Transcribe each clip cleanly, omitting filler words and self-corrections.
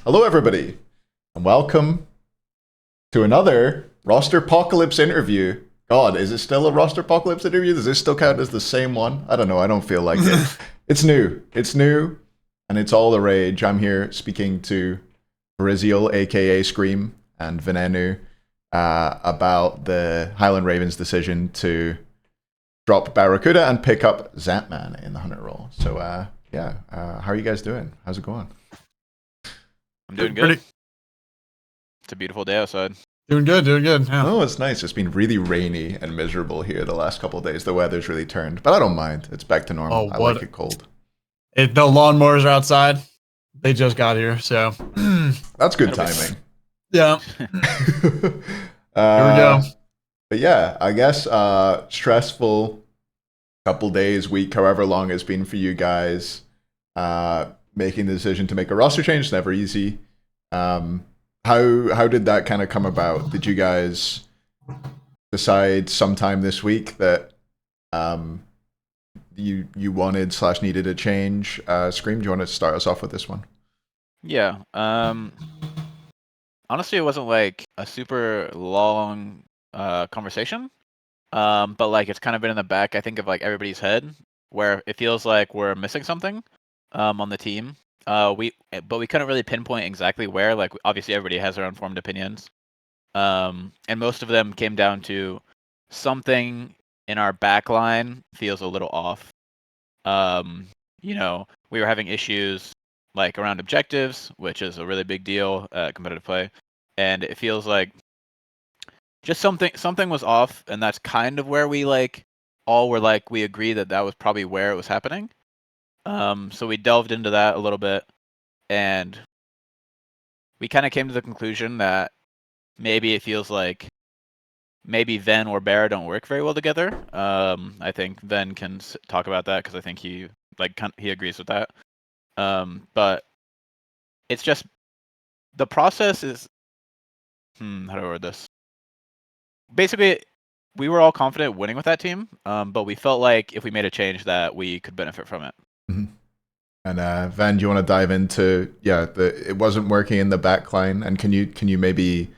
Hello, everybody, and welcome to another Roster Apocalypse interview. God, is it still a Roster Apocalypse interview? Does this still count as the same one? I don't know. I don't feel like it. It's new. It's new, and it's all the rage. I'm here speaking to Riziel, aka Screammmmm, and Venenu about the Highland Ravens' decision to drop Barracuda and pick up Zapman in the hunter role. So, how are you guys doing? How's it going? I'm doing good. It's a beautiful day outside. Doing good. Yeah. Oh, it's nice. It's been really rainy and miserable here the last couple of days. The weather's really turned, but I don't mind. It's back to normal. I like it cold. The lawnmowers are outside. They just got here, so that's good timing. Yeah. Here we go. But yeah, I guess stressful couple days, week, however long it's been for you guys. Making the decision to make a roster change is never easy. How did that kind of come about? Did you guys decide sometime this week that you wanted / needed a change? Scream, do you want to start us off with this one? Yeah. Honestly, it wasn't like a super long conversation, but like it's kind of been in the back, I think, of like everybody's head, where it feels like we're missing something on the team. But we couldn't really pinpoint exactly where. Like, obviously, everybody has their own formed opinions, and most of them came down to something in our back line feels a little off. We were having issues like around objectives, which is a really big deal competitive play, and it feels like just something was off, and that's kind of where we we agree that was probably where it was happening. So we delved into that a little bit, and we kind of came to the conclusion that maybe it feels like maybe Ven or Barra don't work very well together. I think Ven can talk about that because I think he agrees with that. But it's just the process is how do I word this? Basically, we were all confident winning with that team, but we felt like if we made a change that we could benefit from it. Mm-hmm. And Van, do you want to dive into it wasn't working in the back line, and can you maybe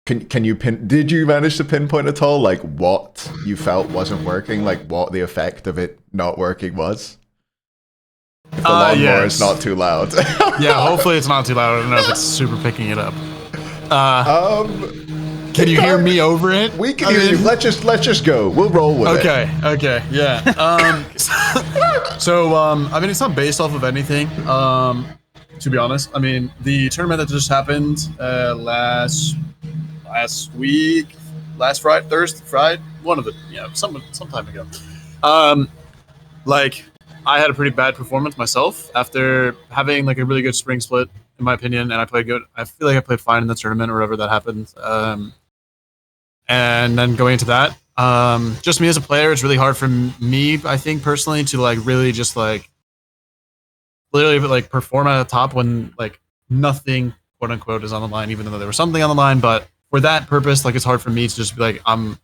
did you manage to pinpoint at all like what you felt wasn't working, like what the effect of it not working was? If the lawnmower is not too loud. Yeah, hopefully it's not too loud. I don't know if it's super picking it up. Can you hear me over it? We can hear you. Let's just go. We'll roll with it. Okay, yeah. It's not based off of anything, to be honest. I mean, the tournament that just happened last week, last Friday, one of the, some time ago. I had a pretty bad performance myself after having like a really good spring split, in my opinion, and I played good. I feel like I played fine in the tournament or whatever that happened. And then going into that, just me as a player, it's really hard for me, I think personally, to like really just like literally like perform at the top when like nothing quote unquote is on the line, even though there was something on the line. But for that purpose, like it's hard for me to just be like I'm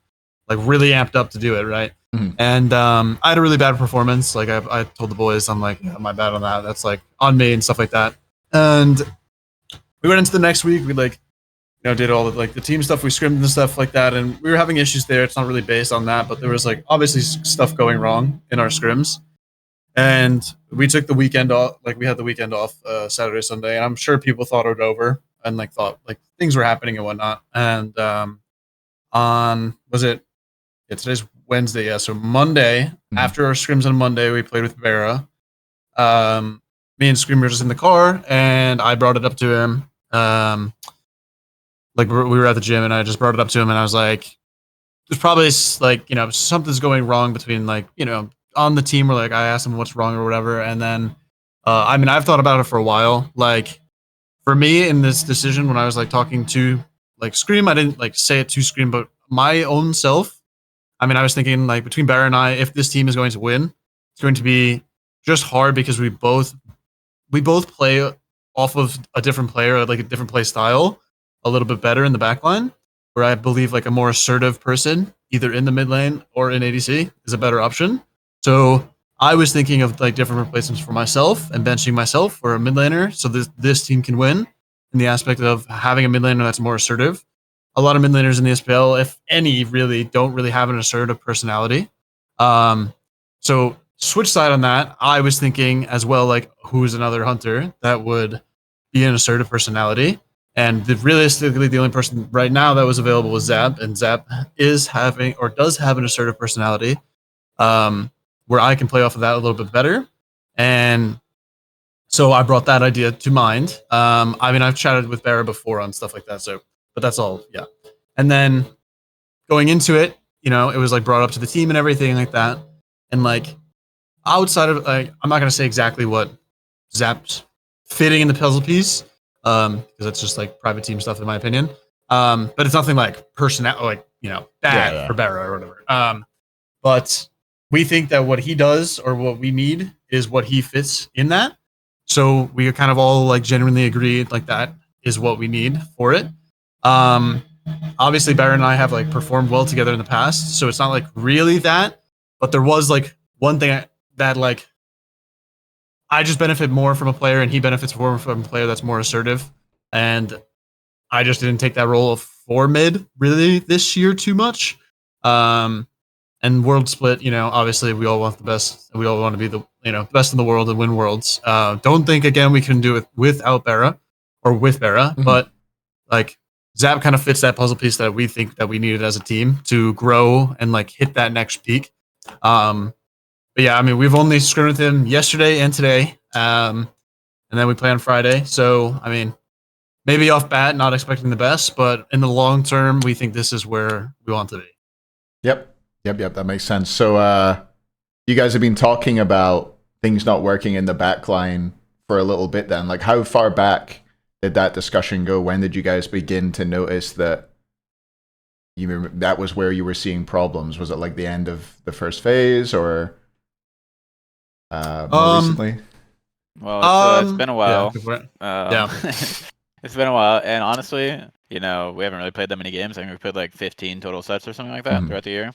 like really amped up to do it, right? Mm-hmm. And I had a really bad performance. Like I told the boys, I'm like, yeah, my bad on that. That's like on me and stuff like that. And we went into the next week. We did all the like the team stuff. We scrimmed and stuff like that, and we were having issues there. It's not really based on that, but there was like obviously stuff going wrong in our scrims. And we took the weekend off. Like we had the weekend off Saturday, Sunday, and I'm sure people thought it over and like thought like things were happening and whatnot. And today's Wednesday, yeah. So Monday, after our scrims on Monday, we played with Barra. Me and Scream were just in the car, and I brought it up to him. We were at the gym, and I just brought it up to him, and I was like, "There's probably like something's going wrong between on the team." Where like I asked him what's wrong or whatever, and then I've thought about it for a while. Like for me in this decision, when I was like talking to like Scream, I didn't like say it to Scream, but my own self. I was thinking like between Barra and I, if this team is going to win, it's going to be just hard because we both play off of a different player, like a different play style, a little bit better in the back line, where I believe like a more assertive person, either in the mid lane or in ADC, is a better option. So I was thinking of like different replacements for myself and benching myself for a mid laner, so this team can win. In the aspect of having a mid laner that's more assertive. A lot of mid laners in the SPL, if any, really don't really have an assertive personality. So switch side on that, I was thinking as well, like who's another hunter that would be an assertive personality. And realistically, the only person right now that was available was Zap, and Zap is having or does have an assertive personality, where I can play off of that a little bit better. And so I brought that idea to mind. I mean, I've chatted with Barra before on stuff like that, so but that's all, yeah. And then going into it, you know, it was like brought up to the team and everything like that. And like outside of like, I'm not gonna say exactly what Zap's fitting in the puzzle piece, because that's just like private team stuff in my opinion. But it's nothing like personnel, like you know, bad for Barra or whatever. But we think that what he does or what we need is what he fits in that. So we kind of all like genuinely agreed like that is what we need for it. Obviously Barra and I have like performed well together in the past, so it's not like really that, but there was like one thing that like I just benefit more from a player and he benefits more from a player that's more assertive, and I just didn't take that role for mid really this year too much. And world split, you know, obviously we all want the best. We all want to be the, you know, best in the world and win worlds. Don't think again we can do it without Barra or with Barra, but like Zap kind of fits that puzzle piece that we think that we needed as a team to grow and like hit that next peak. But yeah, I mean, we've only scrimmed with him yesterday and today, and then we play on Friday. So I mean, maybe off bat, not expecting the best, but in the long term, we think this is where we want to be. Yep. That makes sense. So you guys have been talking about things not working in the backline for a little bit then. Like how far back did that discussion go? When did you guys begin to notice that that was where you were seeing problems? Was it like the end of the first phase or more recently? Well, it's been a while. Yeah. It's been a while, and honestly, you know, we haven't really played that many games. I think we've played like 15 total sets or something like that throughout the year.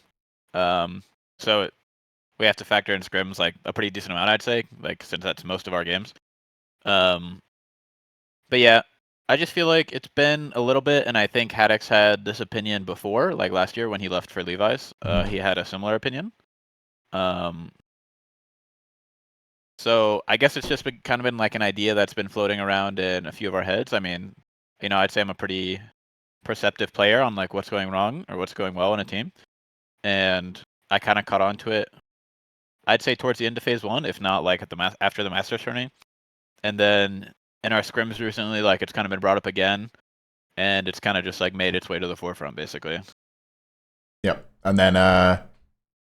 So we have to factor in scrims like a pretty decent amount, I'd say, like since that's most of our games. But yeah, I just feel like it's been a little bit, and I think Haddox had this opinion before, like last year when he left for Levi's. He had a similar opinion. So I guess it's just been kind of been like an idea that's been floating around in a few of our heads. I mean, you know, I'd say I'm a pretty perceptive player on like what's going wrong or what's going well in a team, and I kind of caught on to it. I'd say towards the end of phase 1, if not like at the after the Masters tourney, and then in our scrims recently, like it's kind of been brought up again, and it's kind of just like made its way to the forefront basically. Yep, and then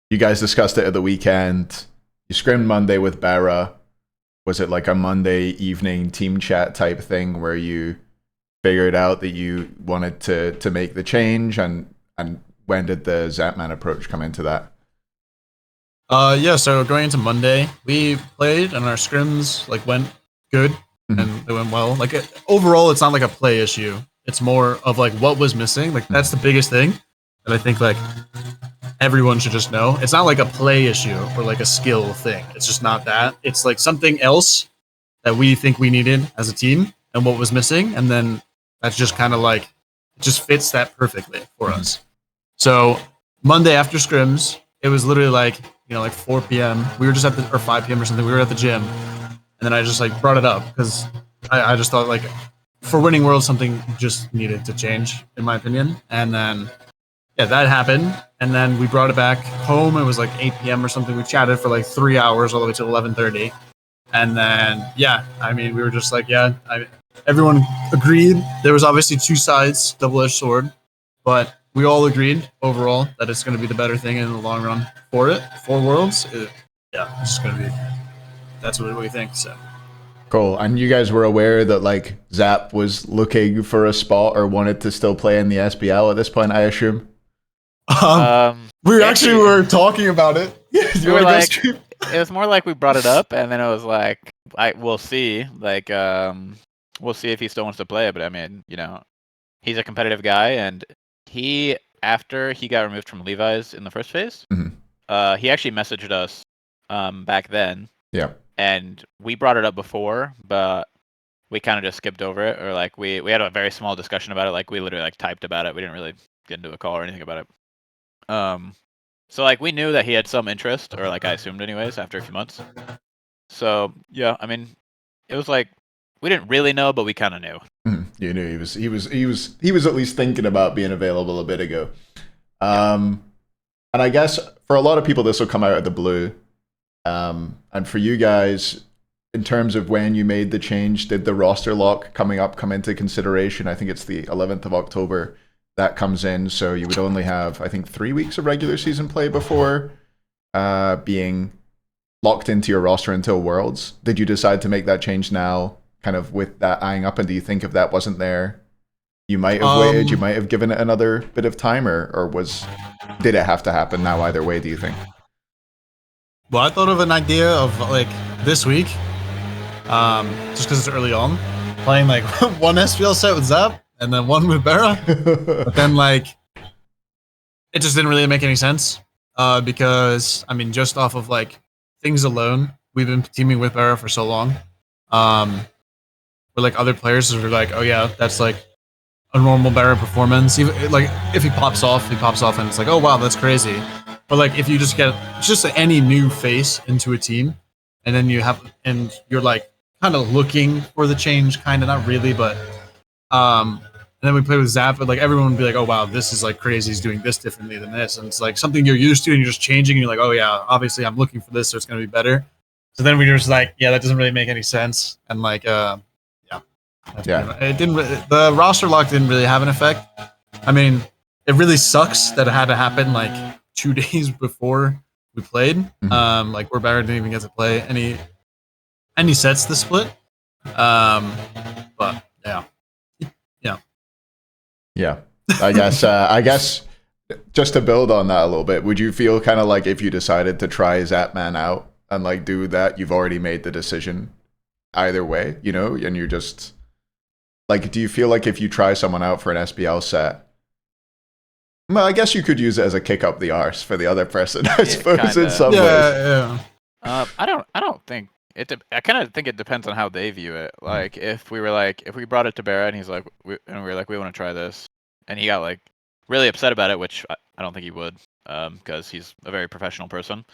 you guys discussed it at the weekend. You scrimmed Monday with Barra. Was it like a Monday evening team chat type thing where you figured out that you wanted to make the change, and when did the Zapman approach come into that? Yeah, so going into Monday, we played and our scrims like went good and they went well. Like overall, it's not like a play issue. It's more of like what was missing. Like that's the biggest thing that I think like everyone should just know. It's not like a play issue or like a skill thing. It's just not that. It's like something else that we think we needed as a team and what was missing, and then that's just kind of like it just fits that perfectly for us. So Monday after scrims, it was literally like, you know, like 4 p.m. We were just at the, or 5 p.m. or something. We were at the gym, and then I just like brought it up because I just thought like for winning worlds something just needed to change in my opinion. And then yeah, that happened, and then we brought it back home. It was like 8 p.m. or something. We chatted for like 3 hours all the way to 11:30, and then yeah, I mean we were just like everyone agreed. There was obviously two sides, double-edged sword, but we all agreed overall that it's going to be the better thing in the long run for it, for Worlds. Yeah, it's just going to be, that's what we think. So cool. And you guys were aware that like Zap was looking for a spot or wanted to still play in the SBL at this point, I assume? We actually were talking about it. We were like, it was more like we brought it up, and then it was like, we'll see. Like, we'll see if he still wants to play. But I mean, you know, he's a competitive guy, and after he got removed from Levi's in the first phase, he actually messaged us back then. Yeah. And we brought it up before, but we kind of just skipped over it, or like we had a very small discussion about it. Like we literally like typed about it. We didn't really get into a call or anything about it. So like we knew that he had some interest, or like I assumed anyways, after a few months. So yeah, I mean, it was like we didn't really know, but we kind of knew. You knew he was at least thinking about being available a bit ago. And I guess for a lot of people this will come out of the blue. And for you guys, in terms of when you made the change, did the roster lock come into consideration? I think it's the 11th of October that comes in, so you would only have, I think, 3 weeks of regular season play before being locked into your roster until Worlds. Did you decide to make that change now, kind of with that eyeing up, and do you think if that wasn't there, you might have waited, you might have given it another bit of time, or did it have to happen now either way, do you think? Well, I thought of an idea of like this week, just because it's early on, playing like one SPL set with Zap and then one with Barra. But then like it just didn't really make any sense because I mean, just off of like things alone, we've been teaming with Barra for so long. Where like other players are like, oh yeah, that's like a normal Barra performance. Even like if he pops off, and it's like, oh wow, that's crazy. But like if you just get just any new face into a team, and then you're like kind of looking for the change, kind of not really, but and then we play with Zap, but like everyone would be like, oh wow, this is like crazy. He's doing this differently than this, and it's like something you're used to, and you're just changing. And you're like, oh yeah, obviously I'm looking for this, so it's gonna be better. So then we were just like, yeah, that doesn't really make any sense, and like it didn't. The roster lock didn't really have an effect. I mean, it really sucks that it had to happen like 2 days before we played. Like where Barra didn't even get to play any sets this split. But yeah. I guess just to build on that a little bit, would you feel kind of like if you decided to try Zapman out and like do that, you've already made the decision either way, you know, and you're just like, do you feel like if you try someone out for an SBL set, well, I guess you could use it as a kick up the arse for the other person, I suppose, in some ways. Yeah. I don't think it. I kind of think it depends on how they view it. Like if we brought it to Barra and he's like, we were like, we want to try this, and he got like really upset about it, which I don't think he would, because he's a very professional person.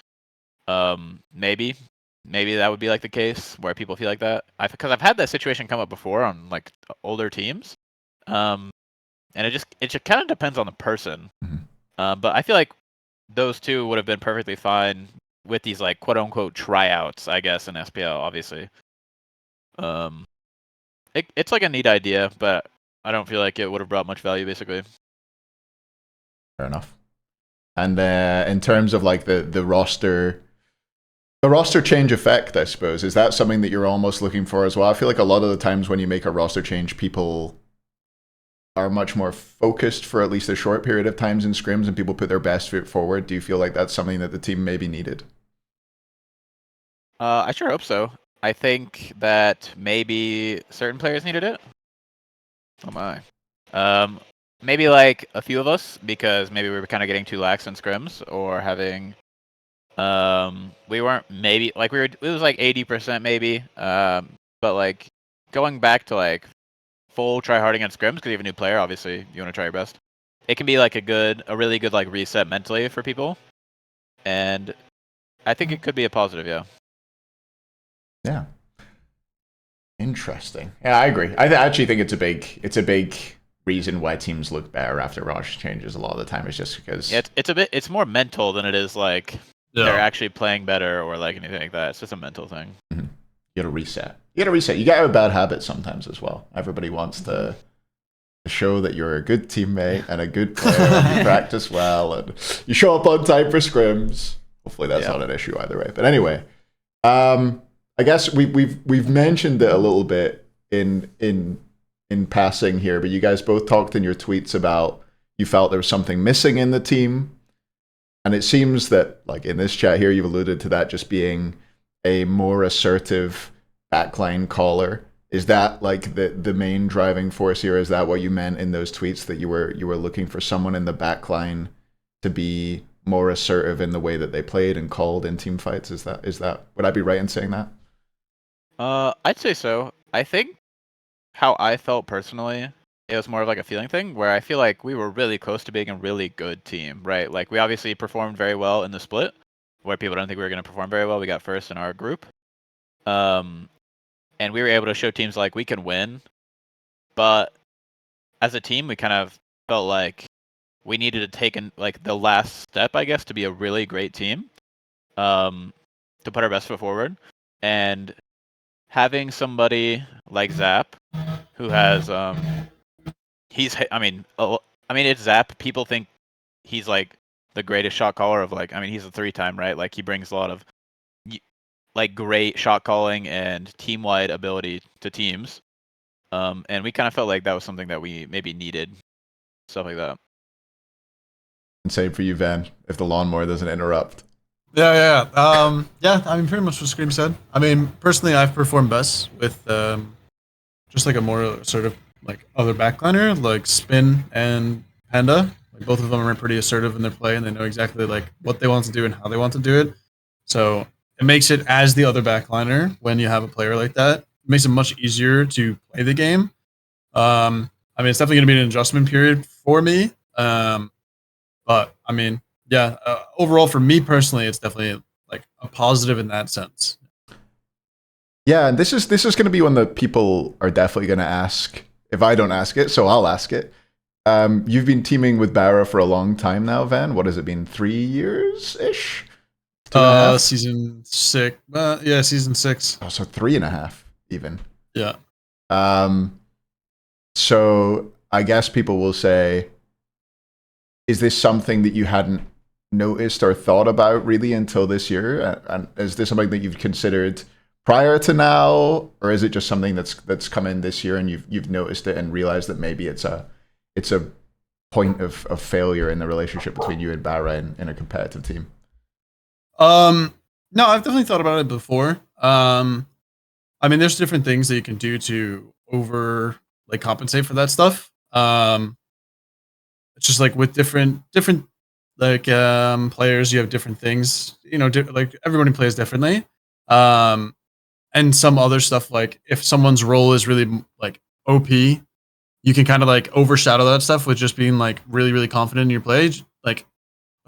Maybe that would be like the case where people feel like that. Because I've had that situation come up before on like older teams. And it just kind of depends on the person. But I feel like those two would have been perfectly fine with these like quote unquote tryouts, I guess, in SPL, obviously. It's like a neat idea, but I don't feel like it would have brought much value, basically. Fair enough. And in terms of like the roster change effect, I suppose, is that something that you're almost looking for as well? I feel like a lot of the times when you make a roster change, people are much more focused for at least a short period of times in scrims, and people put their best foot forward. Do you feel like that's something that the team maybe needed? I sure hope so. I think that maybe certain players needed it. Oh my. Maybe like a few of us, because maybe we were kind of getting too lax in scrims, or having we weren't, maybe like it was like 80% maybe, but like going back to like full try-harding on scrims, because you have a new player, obviously you want to try your best. It can be like a really good like reset mentally for people, and I think it could be a positive. Yeah. Interesting. Yeah, I agree. I actually think it's a big reason why teams look better after roster changes a lot of the time. Is just because it's more mental than it is like they're actually playing better or like anything like that. It's just a mental thing. You gotta reset. You gotta have a bad habit sometimes as well. Everybody wants to show that you're a good teammate and a good player, and you practice well, and you show up on time for scrims. Hopefully that's not an issue either way. But anyway, I guess we've mentioned it a little bit in passing here, but you guys both talked in your tweets about you felt there was something missing in the team. And it seems that, like in this chat here, you've alluded to that just being a more assertive backline caller. Is that like the main driving force here? Is that what you meant in those tweets, that you were looking for someone in the backline to be more assertive in the way that they played and called in team fights? Is that would I be right in saying that? I'd say so. I think how I felt personally, it was more of like a feeling thing where I feel like we were really close to being a really good team, right? Like we obviously performed very well in the split, where people don't think we were going to perform very well. We got first in our group. And we were able to show teams like we can win, but as a team, we kind of felt like we needed to take like the last step, I guess, to be a really great team, to put our best foot forward. And having somebody like Zap, who has, it's Zap. People think he's like the greatest shot caller of like, I mean, he's a 3-time, right? Like he brings a lot of like great shot calling and team-wide ability to teams. And we kind of felt like that was something that we maybe needed, stuff like that. And same for you, Van, if the lawnmower doesn't interrupt. Yeah. I mean, pretty much what Scream said. I mean, personally, I've performed best with just like a more sort of like other backliner, like Spin and Panda. Like both of them are pretty assertive in their play, and they know exactly like what they want to do and how they want to do it. So it makes it, as the other backliner, when you have a player like that, it makes it much easier to play the game. I mean, it's definitely going to be an adjustment period for me. But I mean, yeah, overall for me personally, it's definitely like a positive in that sense. Yeah, and this is going to be one that people are definitely going to ask if I don't ask it, so I'll ask it. You've been teaming with Barra for a long time now, Van. What has it been? 3 years ish? Season 6. Yeah, season 6. Oh, so 3.5 even. Yeah. So I guess people will say, is this something that you hadn't noticed or thought about really until this year? And is this something that you've considered prior to now, or is it just something that's come in this year and you've noticed it and realized that maybe it's a point of failure in the relationship between you and Barra in a competitive team? No, I've definitely thought about it before. I mean, there's different things that you can do to compensate for that stuff. It's just like with different like players, you have different things. You know, like everybody plays differently. And some other stuff, like if someone's role is really like OP, you can kind of like overshadow that stuff with just being like really, really confident in your play. Like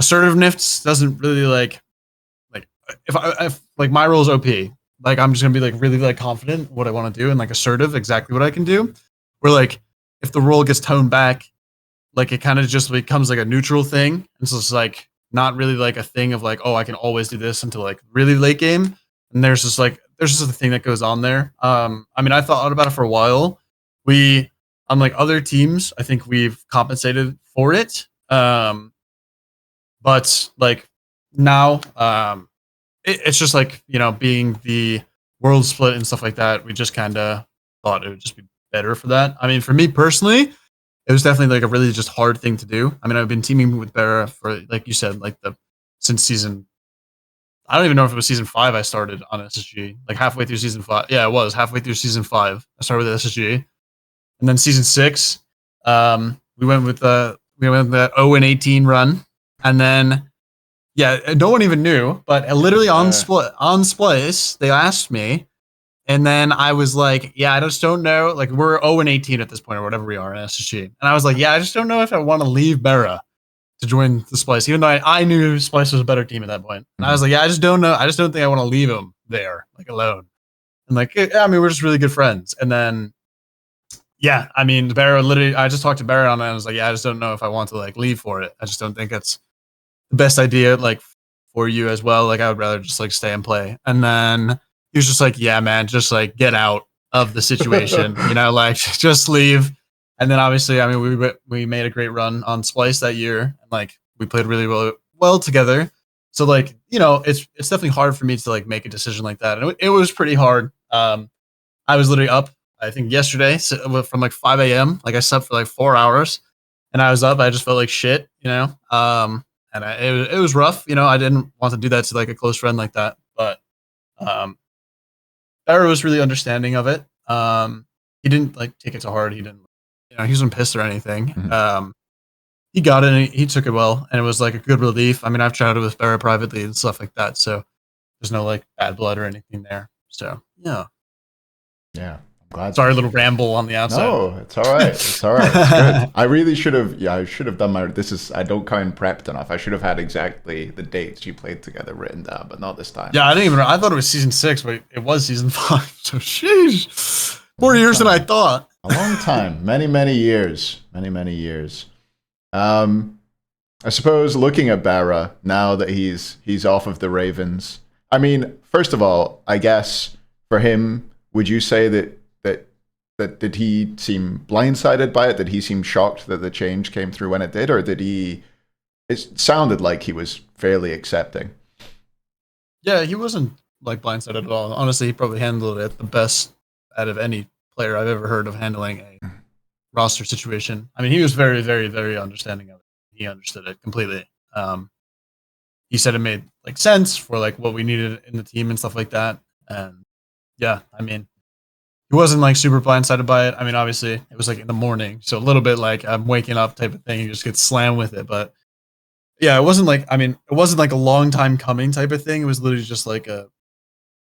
assertiveness doesn't really like if like my role is OP, like I'm just gonna be like really like confident what I want to do and like assertive exactly what I can do. Where like if the role gets toned back, like it kind of just becomes like a neutral thing. And so it's like not really like a thing of like, oh, I can always do this until like really late game. And there's just a thing that goes on there. I mean, I thought about it for a while. We, unlike other teams, I think we've compensated for it. But like now, it's just like, you know, being the world split and stuff like that. We just kind of thought it would just be better for that. I mean, for me personally, it was definitely like a really just hard thing to do. I mean, I've been teaming with Barra for, like you said, like since season. I don't even know if it was season 5 I started on SSG. Like halfway through season 5. Yeah, it was halfway through season 5. I started with SSG, and then season 6, we went with that 0-18 run, and then yeah, no one even knew, but literally on Splice, they asked me, and then I was like, yeah, I just don't know. Like we're 0-18 at this point or whatever we are in SSG, and I was like, yeah, I just don't know if I want to leave Barra to join the Splice, even though I knew Splice was a better team at that point. And I was like, yeah, I just don't know. I just don't think I want to leave him there, like alone. And like, yeah, I mean, we're just really good friends. And then, yeah, I mean, Barra literally, I just talked to Barra on it and I was like, yeah, I just don't know if I want to like leave for it. I just don't think it's the best idea, like for you as well. Like I would rather just like stay and play. And then he was just like, yeah, man, just like get out of the situation, you know, like just leave. And then obviously, I mean, we made a great run on Splice that year, and like we played really well together. So like, you know, it's definitely hard for me to like make a decision like that, and it was pretty hard. I was literally up, I think yesterday from like 5 a.m. Like I slept for like 4 hours, and I was up. I just felt like shit, you know. And it was rough, you know. I didn't want to do that to like a close friend like that, but Barra was really understanding of it. He didn't like take it to heart. He didn't. You know, he wasn't pissed or anything. Mm-hmm. he got it and he took it well, and it was like a good relief. I mean, I've chatted with Barra privately and stuff like that, so there's no like bad blood or anything there. So yeah. Yeah. I'm glad. Sorry, a little ramble on the outside. No, it's all right. It's all right. It's good. I really should have. Yeah, I should have done my. I don't count prepped enough. I should have had exactly the dates you played together written down, but not this time. Yeah, I didn't even. I thought it was season 6, but it was season 5. So sheesh, more years than I thought. A long time. Many years. Many years. I suppose looking at Barra now that he's off of the Ravens. I mean, first of all, I guess for him, would you say that did he seem blindsided by it? Did he seem shocked that the change came through when it did, or did he? It sounded like he was fairly accepting. Yeah, he wasn't like blindsided at all. Honestly, he probably handled it the best out of any player I've ever heard of handling a roster situation. I mean, he was very, very, very understanding of it. He understood it completely. He said it made like sense for like what we needed in the team and stuff like that. And yeah, I mean, he wasn't like super blindsided by it. I mean, obviously it was like in the morning, so a little bit like I'm waking up type of thing. You just get slammed with it, but yeah, it wasn't like, I mean, it wasn't like a long time coming type of thing. It was literally just like a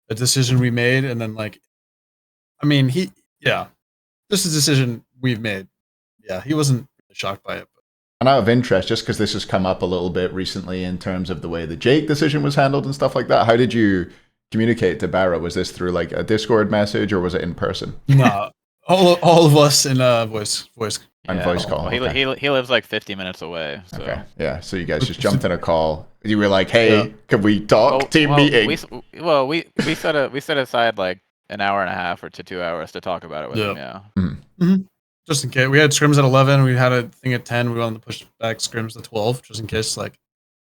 decision we made, and then like, I mean, just a decision we've made. Yeah, he wasn't really shocked by it. And out of interest, just because this has come up a little bit recently in terms of the way the Jake decision was handled and stuff like that, how did you communicate to Barra? Was this through like a Discord message, or was it in person? No, all of us in voice and voice call. Okay. He lives like 50 minutes away. So. Okay, yeah. So you guys just jumped in a call. You were like, "Hey, can we talk? Team meeting." We set aside like an hour and a half or to 2 hours to talk about it with him. Yeah. Mm-hmm. Just in case we had scrims at 11, we had a thing at 10. We wanted to push back scrims to 12, just in case, like,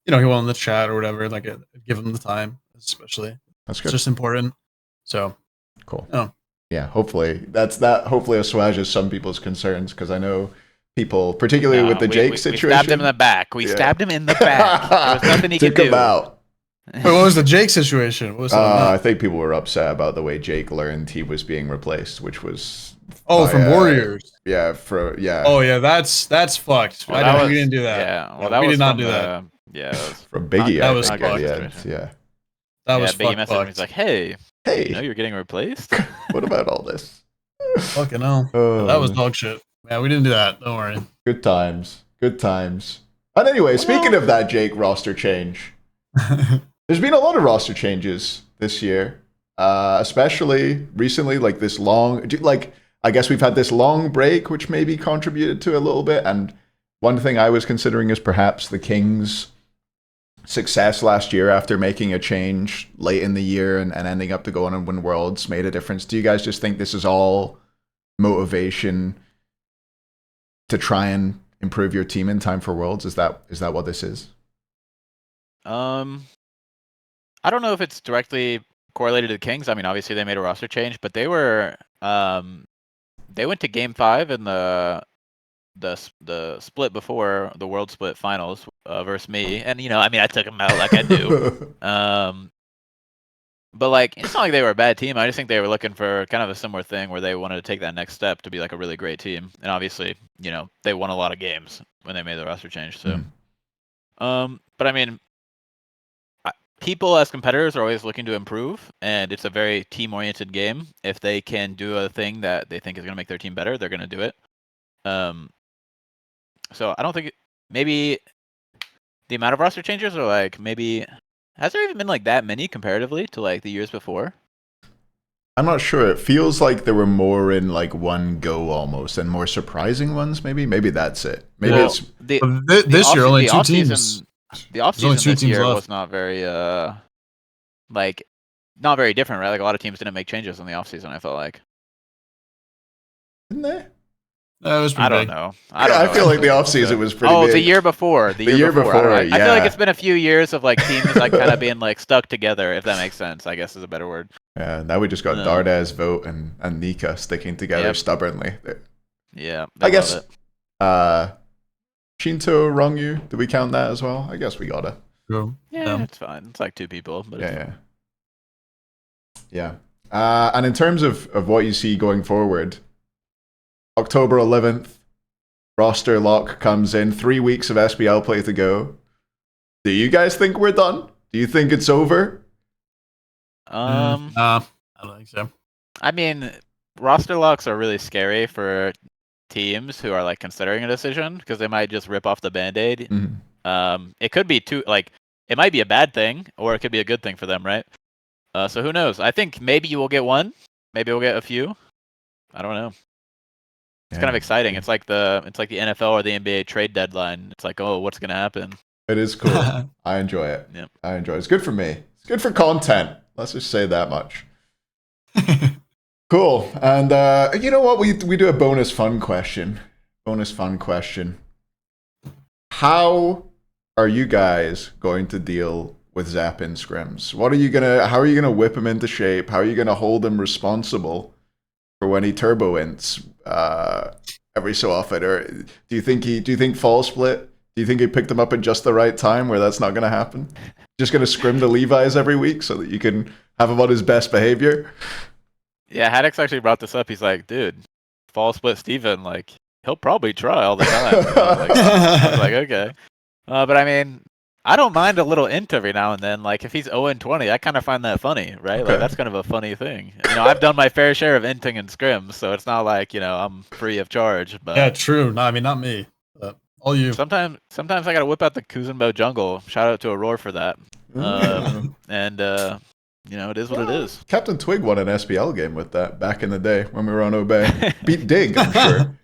he wanted to chat or whatever. Like, give him the time, especially. That's good. It's just important. So cool. Oh. Yeah, hopefully hopefully assuages some people's concerns, because I know people, particularly with the Jake situation. We stabbed him in the back. Stabbed him in the back. There was nothing he could do. Took him out. Wait, what was the Jake situation? What was I think people were upset about the way Jake learned he was being replaced, which was from Warriors. Yeah, Oh yeah, that's fucked. Well, we didn't do that. Yeah, well, we did not do that. Yeah, that was from Biggie. That was fucked. Yeah. That was Biggie messaged me. He's like, "Hey, you know you're getting replaced. What about all this?" Fucking hell. That was dog shit. Yeah, we didn't do that. Don't worry. Good times. And anyway, speaking of that Jake roster change, there's been a lot of roster changes this year, especially recently. Like this long, I guess we've had this long break, which maybe contributed to a little bit. And one thing I was considering is perhaps the Kings' success last year after making a change late in the year and ending up to go on and win Worlds made a difference. Do you guys just think this is all motivation to try and improve your team in time for Worlds? Is that what this is? I don't know if it's directly correlated to the Kings. I mean, obviously they made a roster change, but they were they went to Game 5 in the split before the World Split Finals versus me, and I mean, I took them out like I do. But like, it's not like they were a bad team. I just think they were looking for kind of a similar thing where they wanted to take that next step to be like a really great team. And obviously, they won a lot of games when they made the roster change. So, but I mean, people as competitors are always looking to improve, and it's a very team-oriented game. If they can do a thing that they think is going to make their team better, they're going to do it. So I don't think maybe the amount of roster changes are like maybe. Has there even been like that many comparatively to like the years before? I'm not sure. It feels like there were more in like one go almost, and more surprising ones. Maybe that's it. Maybe it's this year only two teams. The offseason this year was not very like not very different, right? Like a lot of teams didn't make changes in the offseason. I felt like. Didn't they? I don't know. I feel like the offseason was pretty big. The year before. The year before. I feel like it's been a few years of like teams like kind of being like stuck together, if that makes sense, I guess is a better word. Yeah, now we just got Dardes, Vote, and Nika sticking together stubbornly. Yeah. I guess Shinto, Rongyu, do we count that as well? I guess we gotta. Yeah, it's fine. It's like two people. But yeah. And in terms of what you see going forward, October 11th, roster lock comes in, 3 weeks of SPL play to go. Do you guys think we're done? Do you think it's over? I don't think so. I mean, roster locks are really scary for teams who are like considering a decision because they might just rip off the band-aid. It could be it might be a bad thing or it could be a good thing for them, right? So who knows? I think maybe you will get one. Maybe we'll get a few. I don't know. It's kind of exciting. It's like the NFL or the NBA trade deadline. It's like, oh, what's gonna happen? It is cool. I enjoy it. Yep. I enjoy it. It's good for me. It's good for content. Let's just say that much. Cool. And you know what? We do a bonus fun question. How are you guys going to deal with Zapman scrims? How are you gonna whip him into shape? How are you gonna hold him responsible for when he turbo ints every so often? Or do you think fall split? Do you think he picked him up at just the right time where that's not gonna happen? Just gonna scrim the Levi's every week so that you can have him on his best behavior? Yeah, Haddox actually brought this up. He's like, dude, fall split Steven, like, he'll probably try all the time. I was like, okay. But I mean, I don't mind a little int every now and then. Like, if he's 0-20, I kind of find that funny, right? Okay. Like, that's kind of a funny thing. I've done my fair share of inting and scrims, so it's not like, I'm free of charge. But Yeah, true. No, I mean, not me. But all you. sometimes I gotta whip out the Kuzenbo jungle. Shout out to Aurora for that. It is what it is. Captain Twig won an SPL game with that back in the day when we were on Obey. Beat Dig, I'm sure.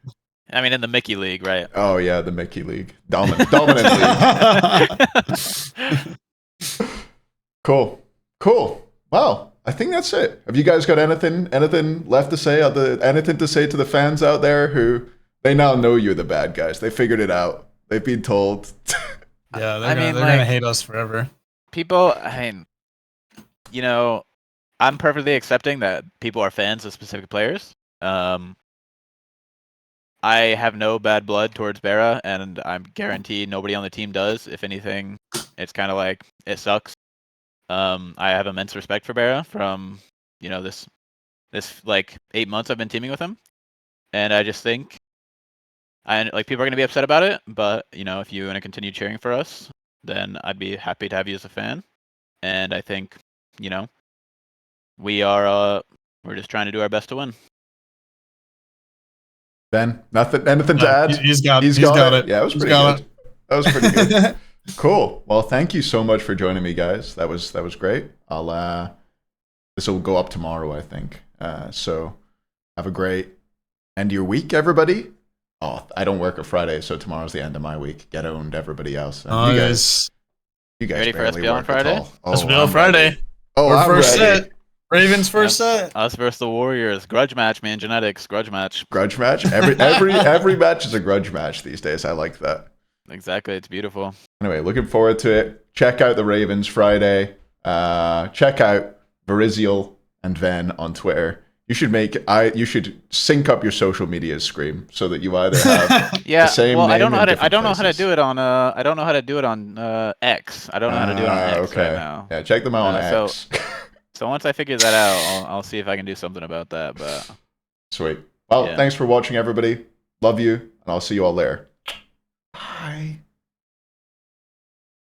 I mean, in the Mickey League, right? Oh yeah, the Mickey League. Dominant league. Cool. Wow, I think that's it. Have you guys got anything left to say? Anything to say to the fans out there who they now know you're the bad guys? They figured it out. They've been told. Yeah, they're gonna hate us forever. People, I'm perfectly accepting that people are fans of specific players. I have no bad blood towards Barra, and I'm guaranteed nobody on the team does. If anything, it's kind of like, it sucks. I have immense respect for Barra from, this like 8 months I've been teaming with him. And I just think, people are going to be upset about it, but, if you want to continue cheering for us, then I'd be happy to have you as a fan. And I think, we're just trying to do our best to win. Ben, anything to add? He's got it. Yeah, it was pretty good. That was pretty good. Cool. Well, thank you so much for joining me, guys. That was great. This will go up tomorrow, I think. So have a great end of your week, everybody. Oh, I don't work a Friday, so tomorrow's the end of my week. Get owned, everybody else. And you guys ready for barely SPL on work Friday? at all. Oh, SPL Friday. Ready. Oh, We're I'm first ready. set. Ravens first set. Us versus the Warriors. Grudge match, man. Genetics. Grudge match. Grudge match. Every match is a grudge match these days. I like that. Exactly. It's beautiful. Anyway, looking forward to it. Check out the Ravens Friday. Check out Verizial and Ven on Twitter. You should sync up your social media, Scream, so that you either have the same name. I don't know how to places. do it on I don't know how to do it on X. I don't know how to do it on X okay. right now. Yeah, check them out on X. So once I figure that out, I'll see if I can do something about that. But sweet. Well, yeah. Thanks for watching, everybody. Love you, and I'll see you all there. Bye.